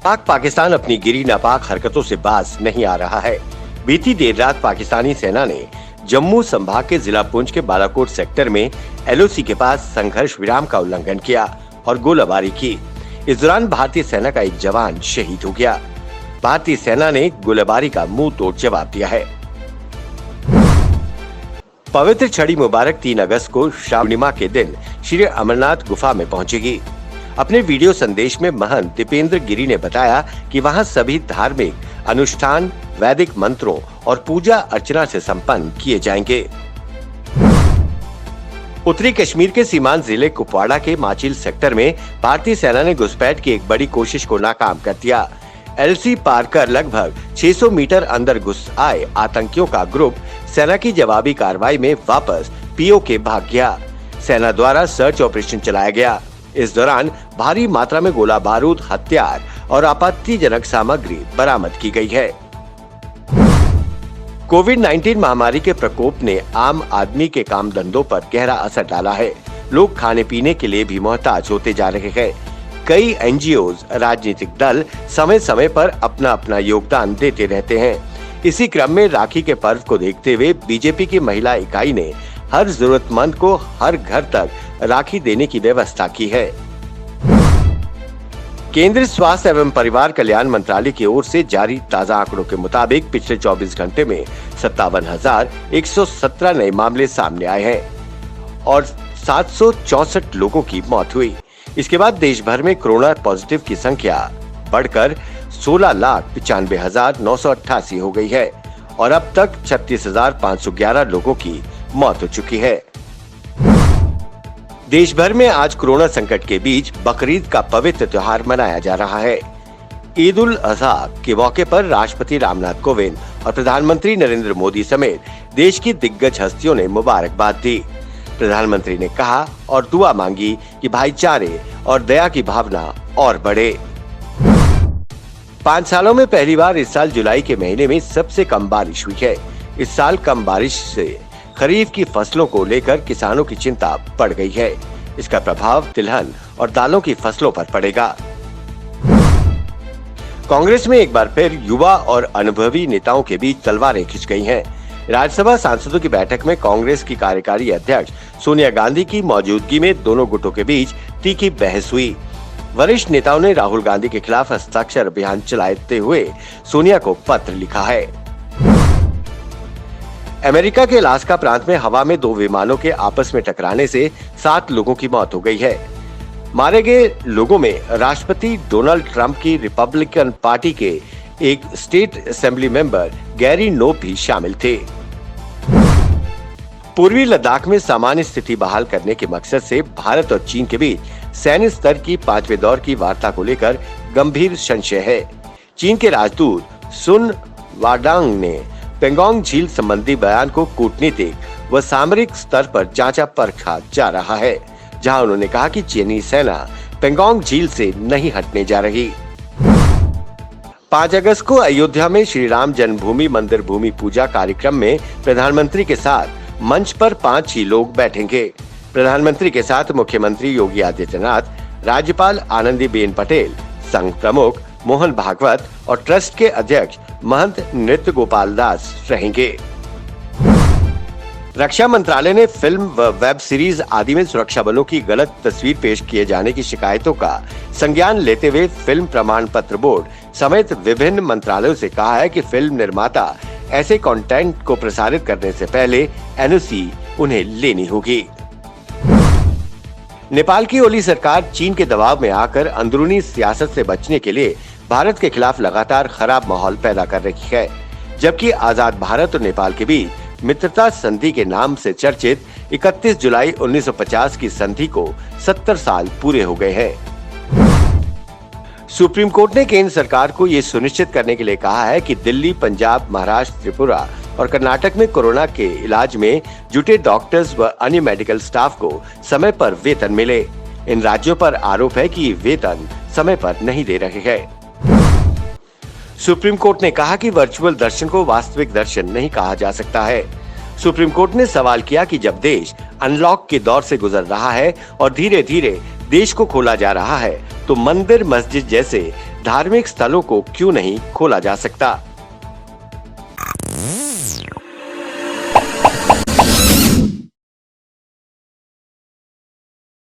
पाकिस्तान अपनी गिरी नापाक हरकतों से बाज नहीं आ रहा है। बीती देर रात पाकिस्तानी सेना ने जम्मू संभाग के जिला पुंछ के बालाकोट सेक्टर में एलओसी के पास संघर्ष विराम का उल्लंघन किया और गोलाबारी की। इस दौरान भारतीय सेना का एक जवान शहीद हो गया। भारतीय सेना ने गोलाबारी का मुंह तोड़ जवाब दिया है। पवित्र छड़ी मुबारक 3 अगस्त को श्रावणिमा के दिन श्री अमरनाथ गुफा में पहुंचेगी। अपने वीडियो संदेश में महंत दीपेंद्र गिरी ने बताया कि वहां सभी धार्मिक अनुष्ठान वैदिक मंत्रों और पूजा अर्चना से संपन्न किए जाएंगे। उत्तरी कश्मीर के सीमांत जिले कुपवाड़ा के माचिल सेक्टर में भारतीय सेना ने घुसपैठ की एक बड़ी कोशिश को नाकाम कर दिया। एलसी पार कर लगभग 600 मीटर अंदर घुस आए आतंकियों का ग्रुप सेना की जवाबी कार्रवाई में वापस पीओके भाग गया। सेना द्वारा सर्च ऑपरेशन चलाया गया। इस दौरान भारी मात्रा में गोला बारूद, हथियार और आपत्तिजनक सामग्री बरामद की गई है। कोविड-19 महामारी के प्रकोप ने आम आदमी के काम धंधों पर गहरा असर डाला है। लोग खाने पीने के लिए भी मोहताज होते जा रहे हैं। कई एनजीओज, राजनीतिक दल समय समय पर अपना अपना योगदान देते रहते हैं। इसी क्रम में राखी के पर्व को देखते हुए बीजेपी की महिला इकाई ने हर जरूरतमंद को हर घर तक राखी देने की व्यवस्था की है। केंद्रीय स्वास्थ्य एवं परिवार कल्याण मंत्रालय की ओर से जारी ताजा आंकड़ों के मुताबिक पिछले 24 घंटे में 57,117 नए मामले सामने आए हैं और 764 लोगों की मौत हुई। इसके बाद देश भर में कोरोना पॉजिटिव की संख्या बढ़कर 16,95,988 हो गई है और अब तक 36,511 लोगों की मौत हो चुकी है। देश भर में आज कोरोना संकट के बीच बकरीद का पवित्र त्योहार मनाया जा रहा है। ईद उल अजहा के मौके पर राष्ट्रपति रामनाथ कोविंद और प्रधानमंत्री नरेंद्र मोदी समेत देश की दिग्गज हस्तियों ने मुबारकबाद दी। प्रधानमंत्री ने कहा और दुआ मांगी कि भाईचारे और दया की भावना और बढ़े। 5 सालों में पहली बार इस साल जुलाई के महीने में सबसे कम बारिश हुई है। इस साल कम बारिश से खरीफ की फसलों को लेकर किसानों की चिंता बढ़ गई है। इसका प्रभाव तिलहन और दालों की फसलों पर पड़ेगा। कांग्रेस में एक बार फिर युवा और अनुभवी नेताओं के बीच तलवारें खिंच गई हैं। राज्यसभा सांसदों की बैठक में कांग्रेस की कार्यकारी अध्यक्ष सोनिया गांधी की मौजूदगी में दोनों गुटों के बीच तीखी बहस हुई। वरिष्ठ नेताओं ने राहुल गांधी के खिलाफ हस्ताक्षर अभियान चलाते हुए सोनिया को पत्र लिखा है। अमेरिका के अलास्का प्रांत में हवा में 2 विमानों के आपस में टकराने से 7 लोगों की मौत हो गई है। मारे गए लोगों में राष्ट्रपति डोनाल्ड ट्रंप की रिपब्लिकन पार्टी के एक state assembly member Gary Knopp भी शामिल थे। पूर्वी लद्दाख में सामान्य स्थिति बहाल करने के मकसद से भारत और चीन के बीच सैन्य स्तर की 5वें दौर की वार्ता को लेकर गंभीर संशय है। चीन के राजदूत सुन वाडांग ने पेंगोंग झील संबंधी बयान को कूटनीतिक व सामरिक स्तर पर जांचा परखा जा रहा है, जहां उन्होंने कहा कि चीनी सेना पेंगोंग झील से नहीं हटने जा रही। 5 अगस्त को अयोध्या में श्री राम जन्मभूमि मंदिर भूमि पूजा कार्यक्रम में प्रधानमंत्री के साथ मंच पर 5 ही लोग बैठेंगे। प्रधानमंत्री के साथ मुख्यमंत्री योगी आदित्यनाथ, राज्यपाल आनंदीबेन पटेल, संघ प्रमुख मोहन भागवत और ट्रस्ट के अध्यक्ष महंत नृत्य गोपाल दास रहेंगे। रक्षा मंत्रालय ने फिल्म व वेब सीरीज आदि में सुरक्षा बलों की गलत तस्वीर पेश किए जाने की शिकायतों का संज्ञान लेते हुए फिल्म प्रमाण पत्र बोर्ड समेत विभिन्न मंत्रालयों से कहा है कि फिल्म निर्माता ऐसे कंटेंट को प्रसारित करने से पहले एनओसी उन्हें लेनी होगी। नेपाल की ओली सरकार चीन के दबाव में आकर अंदरूनी सियासत से बचने के लिए भारत के खिलाफ लगातार खराब माहौल पैदा कर रही है, जबकि आजाद भारत और नेपाल के बीच मित्रता संधि के नाम से चर्चित 31 जुलाई 1950 की संधि को 70 साल पूरे हो गए हैं। सुप्रीम कोर्ट ने केंद्र सरकार को ये सुनिश्चित करने के लिए कहा है कि दिल्ली, पंजाब, महाराष्ट्र, त्रिपुरा और कर्नाटक में कोरोना के इलाज में जुटे डॉक्टर्स व अन्य मेडिकल स्टाफ को समय पर वेतन मिले। इन राज्यों पर आरोप है कि वेतन समय पर नहीं दे रहे हैं। सुप्रीम कोर्ट ने कहा कि वर्चुअल दर्शन को वास्तविक दर्शन नहीं कहा जा सकता है। सुप्रीम कोर्ट ने सवाल किया कि जब देश अनलॉक के दौर से गुजर रहा है और धीरे धीरे देश को खोला जा रहा है, तो मंदिर मस्जिद जैसे धार्मिक स्थलों को क्यों नहीं खोला जा सकता।